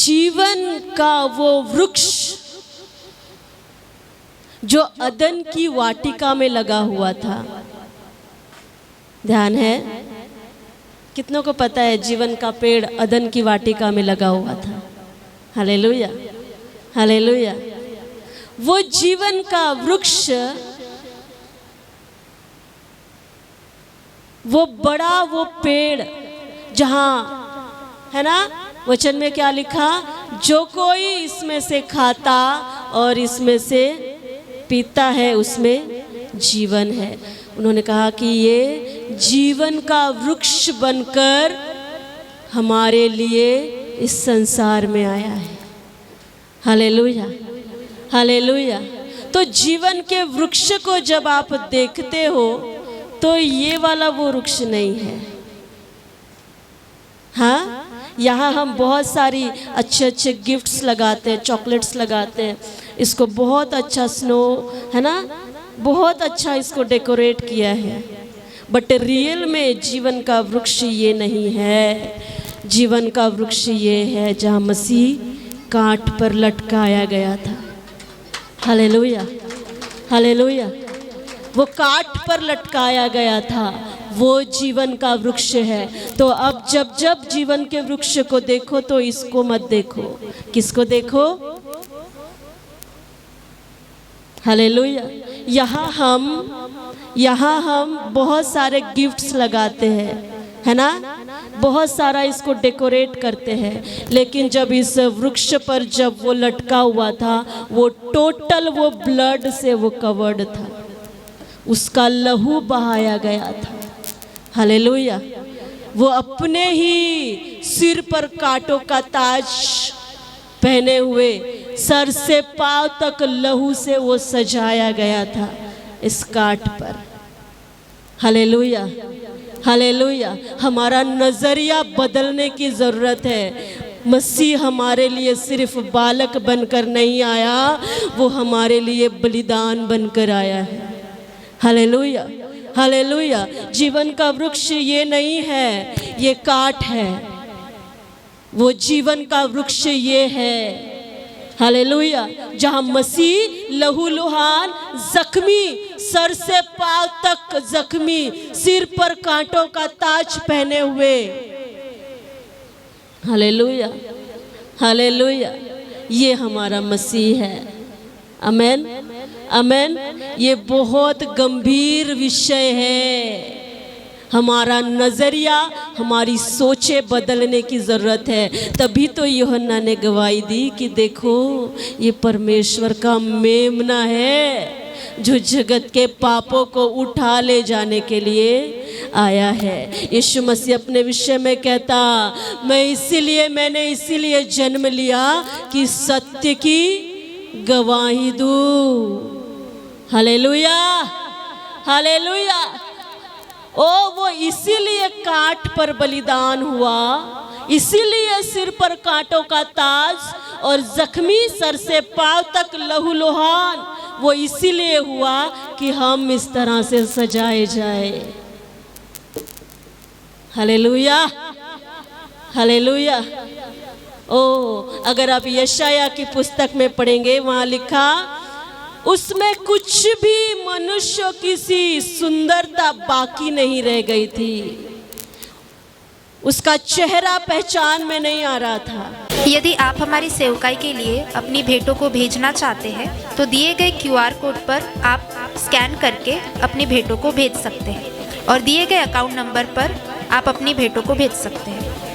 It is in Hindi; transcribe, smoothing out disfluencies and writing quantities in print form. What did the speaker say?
जीवन का वो वृक्ष जो अदन की वाटिका में लगा हुआ था। ध्यान है? कितनों को पता है जीवन का पेड़ अदन की वाटिका में लगा हुआ था? Hallelujah, hallelujah. वो जीवन का वृक्ष, वो बड़ा वो पेड़, जहां है ना वचन में क्या लिखा, जो कोई इसमें से खाता और इसमें से पीता है उसमें जीवन है। उन्होंने कहा कि ये जीवन का वृक्ष बनकर हमारे लिए इस संसार में आया है। Hallelujah, hallelujah. तो जीवन के वृक्ष को जब आप देखते हो तो ये वाला वो वृक्ष नहीं है। हाँ, यहाँ हम बहुत सारी अच्छे अच्छे गिफ्ट्स लगाते हैं, चॉकलेट्स लगाते हैं, इसको बहुत अच्छा स्नो है ना, बहुत अच्छा इसको डेकोरेट किया है, बट रियल में जीवन का वृक्ष ये नहीं है। जीवन का वृक्ष ये है जहाँ मसीह कांट पर लटकाया गया था। Hallelujah, hallelujah. वो काट पर लटकाया गया था, वो जीवन का वृक्ष है। तो अब जब जब जीवन के वृक्ष को देखो तो इसको मत देखो। किसको देखो? हालेलुया। यहाँ हम बहुत सारे गिफ्ट्स लगाते हैं, है ना, बहुत सारा इसको डेकोरेट करते हैं, लेकिन जब इस वृक्ष पर जब वो लटका हुआ था, वो टोटल वो ब्लड से वो कवर्ड था, उसका लहू बहाया गया था। हालेलुया। वो अपने ही सिर पर कांटों का ताज पहने हुए, सर से पांव तक लहू से वो सजाया गया था इस काट पर। Hallelujah, hallelujah. हमारा नजरिया बदलने की जरूरत है। मसीह हमारे लिए सिर्फ बालक बनकर नहीं आया, वो हमारे लिए बलिदान बनकर आया है। Hallelujah, hallelujah. जीवन का वृक्ष ये नहीं है, ये काट है। वो जीवन का वृक्ष ये है, हालेलुया, जहां मसीह लहूलुहान जख्मी, सर से पांव तक जख्मी, सिर पर कांटों का ताज पहने हुए। Hallelujah, hallelujah. ये हमारा मसीह है। आमेन, आमेन। ये बहुत गंभीर विषय है। हमारा नजरिया, हमारी सोचें बदलने की ज़रूरत है। तभी तो यूहन्ना ने गवाही दी कि देखो ये परमेश्वर का मेमना है जो जगत के पापों को उठा ले जाने के लिए आया है। यीशु मसीह अपने विषय में कहता, मैंने इसीलिए जन्म लिया कि सत्य की गवाही दूं। Hallelujah, hallelujah. वो इसीलिए काट पर बलिदान हुआ, इसीलिए सिर पर कांटों का ताज और जख्मी, सर से पांव तक लहूलुहान, वो इसीलिए हुआ कि हम इस तरह से सजाए जाए। Hallelujah, hallelujah. अगर आप यशाया की पुस्तक में पढ़ेंगे, वहां लिखा, उसमें कुछ भी मनुष्य किसी सुंदरता बाकी नहीं रह गई थी। उसका चेहरा पहचान में नहीं आ रहा था। यदि आप हमारी सेवकाई के लिए अपनी भेंटों को भेजना चाहते हैं तो दिए गए QR कोड पर आप स्कैन करके अपनी भेंटों को भेज सकते हैं और दिए गए अकाउंट नंबर पर आप अपनी भेंटों को भेज सकते हैं।